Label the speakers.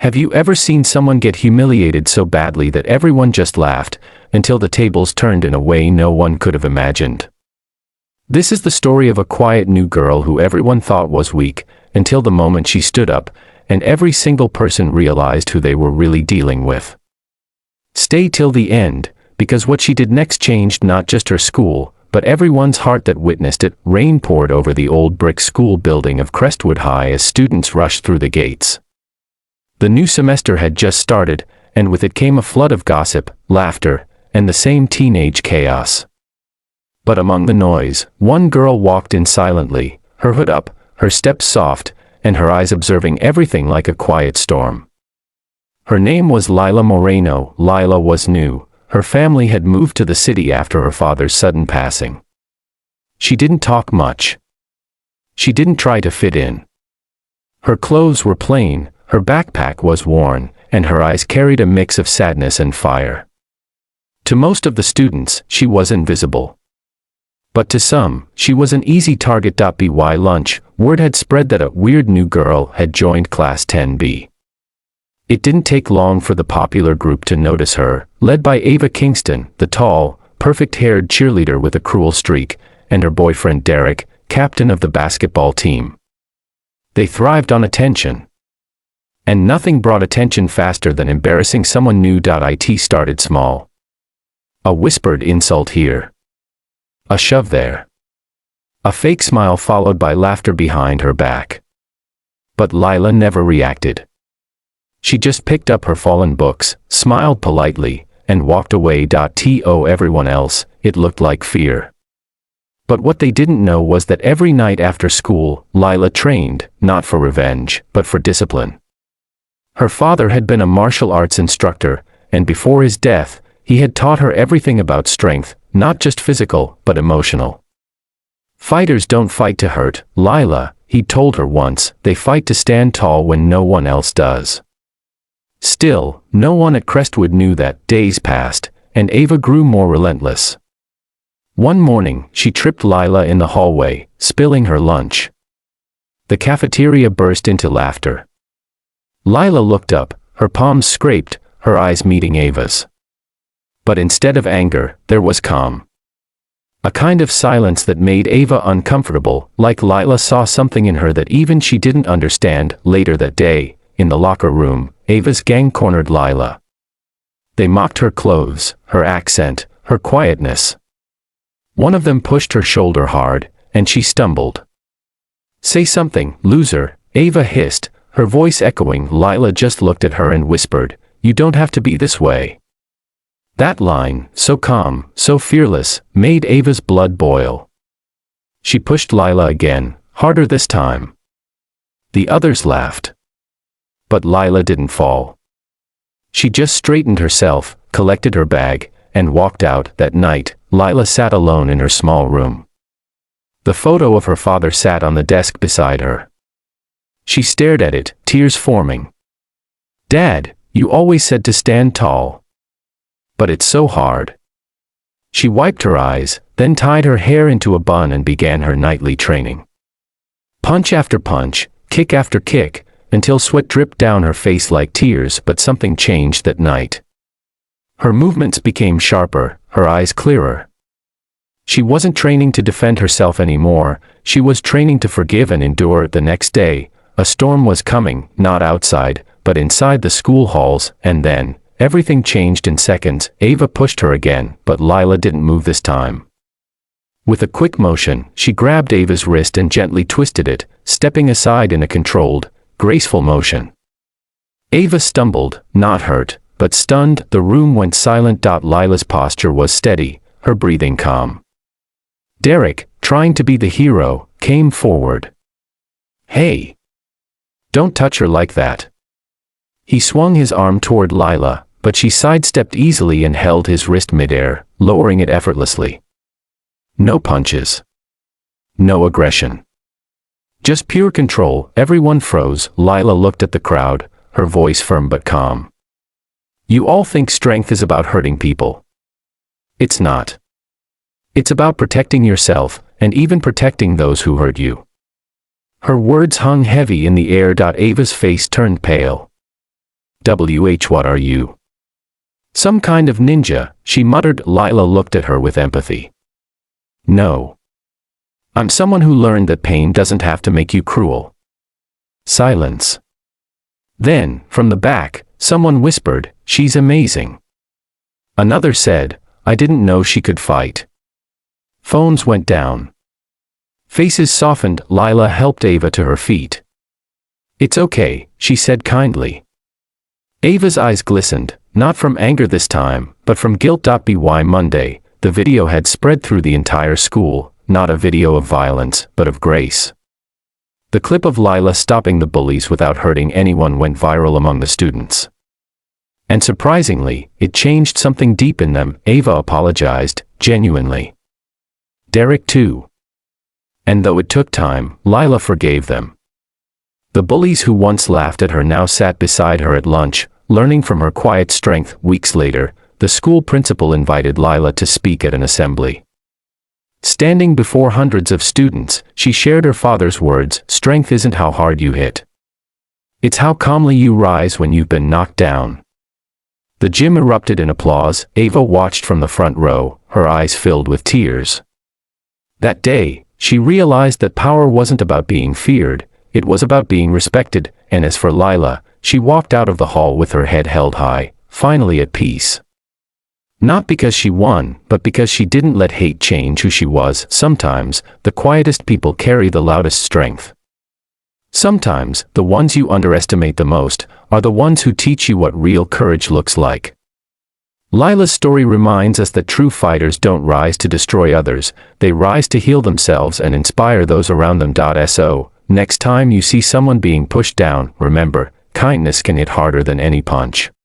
Speaker 1: Have you ever seen someone get humiliated so badly that everyone just laughed, until the tables turned in a way no one could have imagined? This is the story of a quiet new girl who everyone thought was weak, until the moment she stood up, and every single person realized who they were really dealing with. Stay till the end, because what she did next changed not just her school, but everyone's heart that witnessed it. Rain poured over the old brick school building of Crestwood High as students rushed through the gates. The new semester had just started, and with it came a flood of gossip, laughter, and the same teenage chaos. But among the noise, one girl walked in silently, her hood up, her steps soft, and her eyes observing everything like a quiet storm. Her name was Lila Moreno. Lila was new. Her family had moved to the city after her father's sudden passing. She didn't talk much. She didn't try to fit in. Her clothes were plain, her backpack was worn, and her eyes carried a mix of sadness and fire. To most of the students, she was invisible. But to some, she was an easy target. By lunch, word had spread that a weird new girl had joined Class 10B. It didn't take long for the popular group to notice her, led by Ava Kingston, the tall, perfect-haired cheerleader with a cruel streak, and her boyfriend Derek, captain of the basketball team. They thrived on attention. And nothing brought attention faster than embarrassing someone new. It started small. A whispered insult here. A shove there. A fake smile followed by laughter behind her back. But Lila never reacted. She just picked up her fallen books, smiled politely, and walked away. To everyone else, it looked like fear. But what they didn't know was that every night after school, Lila trained, not for revenge, but for discipline. Her father had been a martial arts instructor, and before his death, he had taught her everything about strength, not just physical, but emotional. Fighters don't fight to hurt, Lila, he told her once, they fight to stand tall when no one else does. Still, no one at Crestwood knew that. Days passed, and Ava grew more relentless. One morning, she tripped Lila in the hallway, spilling her lunch. The cafeteria burst into laughter. Lila looked up, her palms scraped, her eyes meeting Ava's. But instead of anger, there was calm. A kind of silence that made Ava uncomfortable, like Lila saw something in her that even she didn't understand. Later that day, in the locker room, Ava's gang cornered Lila. They mocked her clothes, her accent, her quietness. One of them pushed her shoulder hard, and she stumbled. "Say something, loser," Ava hissed, her voice echoing. Lila just looked at her and whispered, "You don't have to be this way." That line, so calm, so fearless, made Ava's blood boil. She pushed Lila again, harder this time. The others laughed. But Lila didn't fall. She just straightened herself, collected her bag, and walked out. That night, Lila sat alone in her small room. The photo of her father sat on the desk beside her. She stared at it, tears forming. "Dad, you always said to stand tall. But it's so hard." She wiped her eyes, then tied her hair into a bun and began her nightly training. Punch after punch, kick after kick, until sweat dripped down her face like tears. But something changed that night. Her movements became sharper, her eyes clearer. She wasn't training to defend herself anymore, she was training to forgive and endure. The next day, a storm was coming, not outside, but inside the school halls, and then, everything changed in seconds. Ava pushed her again, but Lila didn't move this time. With a quick motion, she grabbed Ava's wrist and gently twisted it, stepping aside in a controlled, graceful motion. Ava stumbled, not hurt, but stunned. The room went silent. Lila's posture was steady, her breathing calm. Derek, trying to be the hero, came forward. "Hey! Don't touch her like that." He swung his arm toward Lila, but she sidestepped easily and held his wrist midair, lowering it effortlessly. No punches. No aggression. Just pure control. Everyone froze. Lila looked at the crowd, her voice firm but calm. "You all think strength is about hurting people. It's not. It's about protecting yourself, and even protecting those who hurt you." Her words hung heavy in the air. Ava's face turned pale. What are you? Some kind of ninja, she muttered. Lila looked at her with empathy. No. I'm someone who learned that pain doesn't have to make you cruel. Silence. Then, from the back, someone whispered, she's amazing. Another said, I didn't know she could fight. Phones went down. Faces softened. Lila helped Ava to her feet. It's okay, she said kindly. Ava's eyes glistened, not from anger this time, but from guilt. By Monday, the video had spread through the entire school, not a video of violence, but of grace. The clip of Lila stopping the bullies without hurting anyone went viral among the students. And surprisingly, it changed something deep in them. Ava apologized, genuinely. Derek too. And though it took time, Lila forgave them. The bullies who once laughed at her now sat beside her at lunch, learning from her quiet strength. Weeks later, the school principal invited Lila to speak at an assembly. Standing before hundreds of students, she shared her father's words, strength isn't how hard you hit. It's how calmly you rise when you've been knocked down. The gym erupted in applause. Ava watched from the front row, her eyes filled with tears. That day, she realized that power wasn't about being feared, it was about being respected, and as for Lila, she walked out of the hall with her head held high, finally at peace. Not because she won, but because she didn't let hate change who she was. Sometimes, the quietest people carry the loudest strength. Sometimes, the ones you underestimate the most, are the ones who teach you what real courage looks like. Lila's story reminds us that true fighters don't rise to destroy others, they rise to heal themselves and inspire those around them. So, next time you see someone being pushed down, remember, kindness can hit harder than any punch.